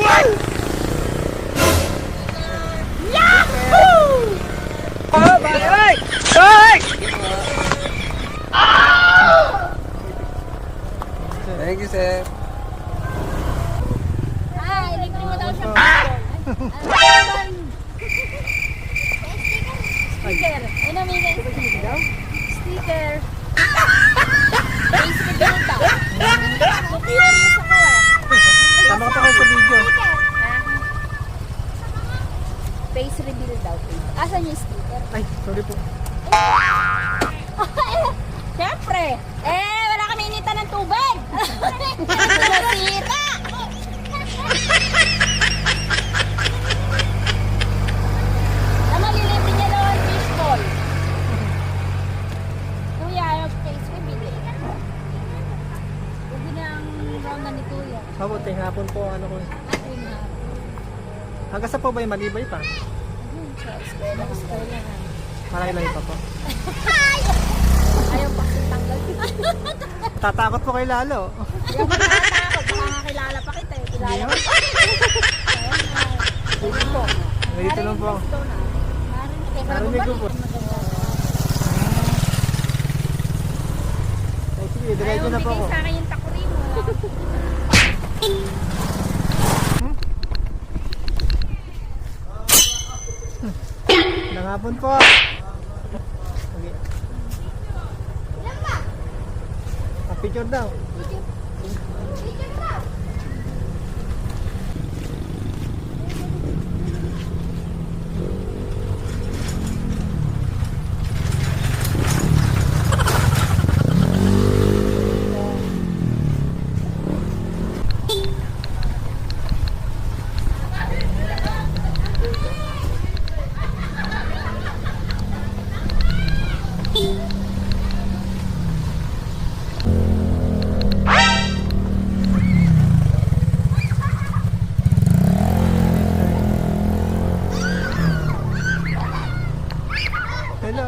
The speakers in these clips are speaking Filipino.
What? Yahoo! Oh, bye! Bye! Thank you, sir. Ay, libre mo daw siya. Sticker. Ay, namigay sticker. Sticker. Face reveal daw. Curious ako eh. Tama ka pa kayo sa video. Face reveal daw. Asan yung sticker? Ay, sorry po. Siyempre. Wala kami initan ng tubig. Masita. Malilibre niya daw ang fishball. Kuya, yung face reveal eh. Huwag na ang round na ni Kuya. Mabuti, hapon po ano ko. Ay, nga. Hanggang sa po ba yung malibay pa? Ayun, sa eskwela na. Malay pa po. Ayaw pa tanggal. Tatakot po kayo lalo. Ayaw pa nakatakot. Baka kakilala pa kita eh. Kilala mo. Ayun po. Ganito lang po. Narinig ko po. Ay, sige, diretso na po ako. Ayaw bigay sa akin yung takuri mo. Nangapon po. Okay. Picture daw. Hello.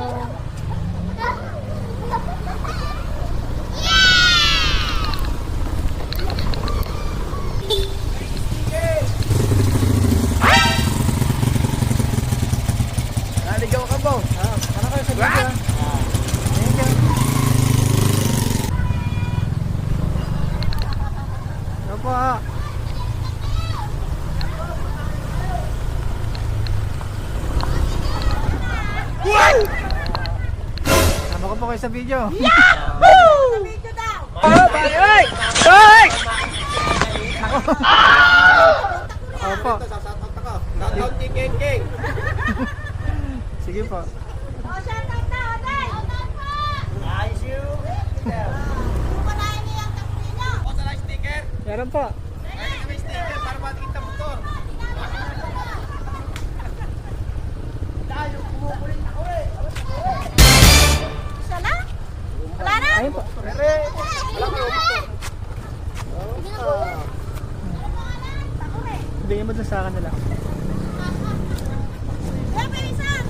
Naligaw ka po. Ano kayo sa video? Thank you. Ano po? Sama ko po kayo sa video. Sa video daw. Oh, bye! Bye! Bye! Opo. Sige po. O, shout out na, Oday. Shout out po. Pupanayin niyo yung takuri niyo. Meron po. Isa lang? Wala na? Ayun po. Bigyan mo dun sa kanila. Wala pa isa.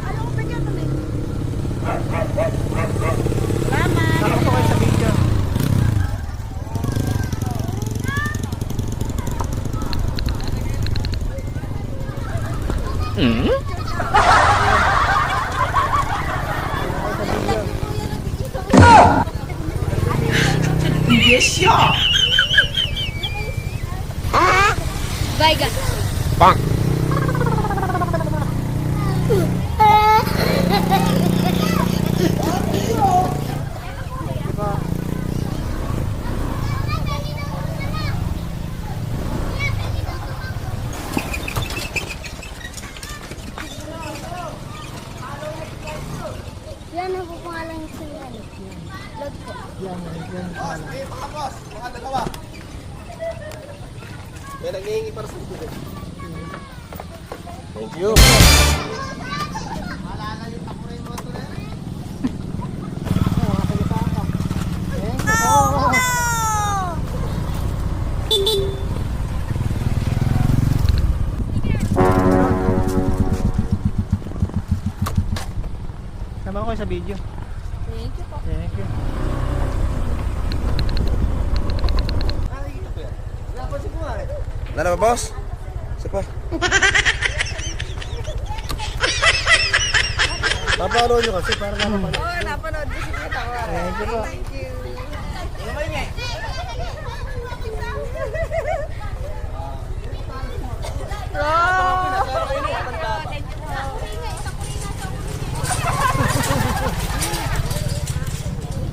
Ano ko pa dyan? Salamat. Sama po kayo sa video. Bye, guys. Bang! Diba? Yan ang pangalan sa yan. Load po. Yan. May naghihingi para sa video. Thank you. Sama ko kayo sa video. Thank you po. Thank you. Wala po si Kuya. Dala ba, boss? Isa pa. Papalo nyo kasi para naman pala. Oo, napanood ko si Tita ko. Thank you po. Thank you.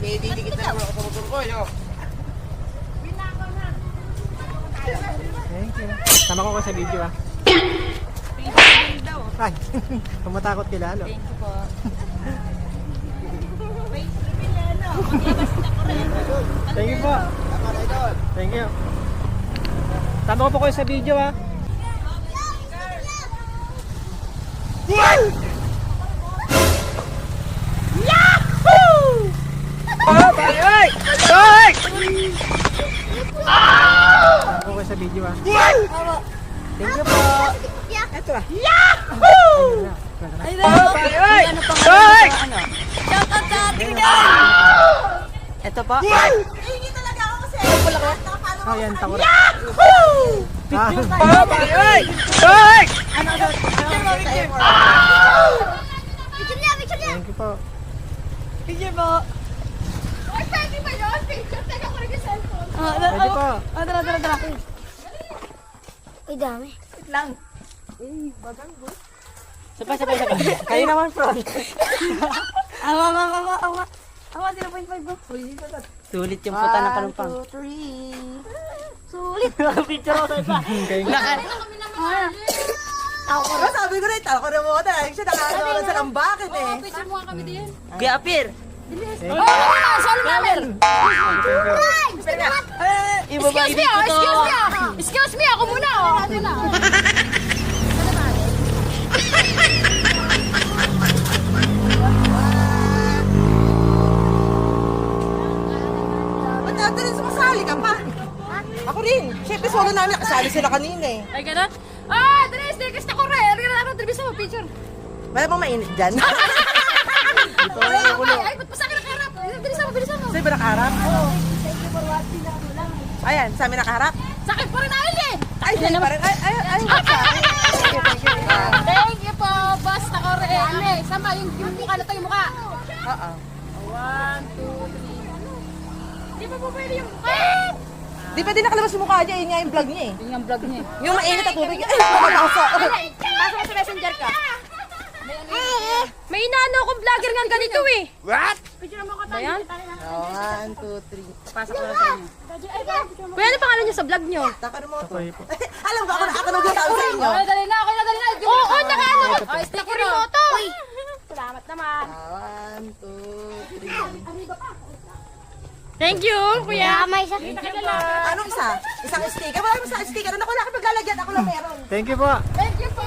May didikit na naman ako sa motor ko, yo. Thank you. Tama ko sa video ah. Ay, tumatakot ka lalo. Thank you po. Thank you po. Thank you. Tama ko po kayo sa video ah. Tama ko kayo sa video ah. Thank you po. Ito ah. Ay, ano pa ano? Shoutout sa ating Ito po. Oh, yan, takura. Thank you po. Picture po. Pwede po. Tara. Ay, dami. Lang. Sabay. Kayo naman, front. Awa. 0.5 bro. Sulit yung puta ng palumpang. 1, 2, 3. Sulit. Picture ako tayo pa. Kayo Pero sabi ko rin, ako na mo ka tayo. Siya nakakagawa sa ng bakit eh. Picture mo kami din. Kuya Apir. Solo namin. Ibabalik ko to. Excuse me, ako muna. Ba't natin rin sumasali ka pa? Ako rin. Siyempre solo namin. Nakasali sila kanina eh. Ay, gano'n? Ah, Dres, next ako rin. Tribisa mo, picture. Wala bang mainit dyan? Ay, ba't pa sa akin nakaharap? Bilisan mo. Sa'yo ba nakaharap? Oo. Ayan, sa amin nakaharap. Sa akin pa rin ayun eh. Ay, sa'yo pa rin. Ay, sa akin. Thank you po, boss na ko rin. Okay, sama yung mukha na to yung mukha. Oo. 1, 2, 3. Di ba po pwede yung mukha? Di ba din nakalabas yung mukha niya? Yun nga yung vlog niya eh. Yun yung vlog niya. Yung mainit at tubig. Ay, nakataso. Pasok mo sa messenger ka. May inaano akong vlogger nga ganito eh. What? Ba yan? 1, 2, 3. Pasok ko lang sa inyo. Kuya, ano pangalan niyo sa vlog niyo? Takano mo to. Takoy po. Alam ko, ako nagsasabi sa inyo. Dali na. Oo, nakaano ko. Ay, sticker mo to. Salamat naman. 1, 2, 3. Thank you, kuya. May isa. Anong isa? Isang sticker? Wala mo sa sticker. Ano ko lang maglalagyan? Ako lang meron. Thank you po. Thank you po.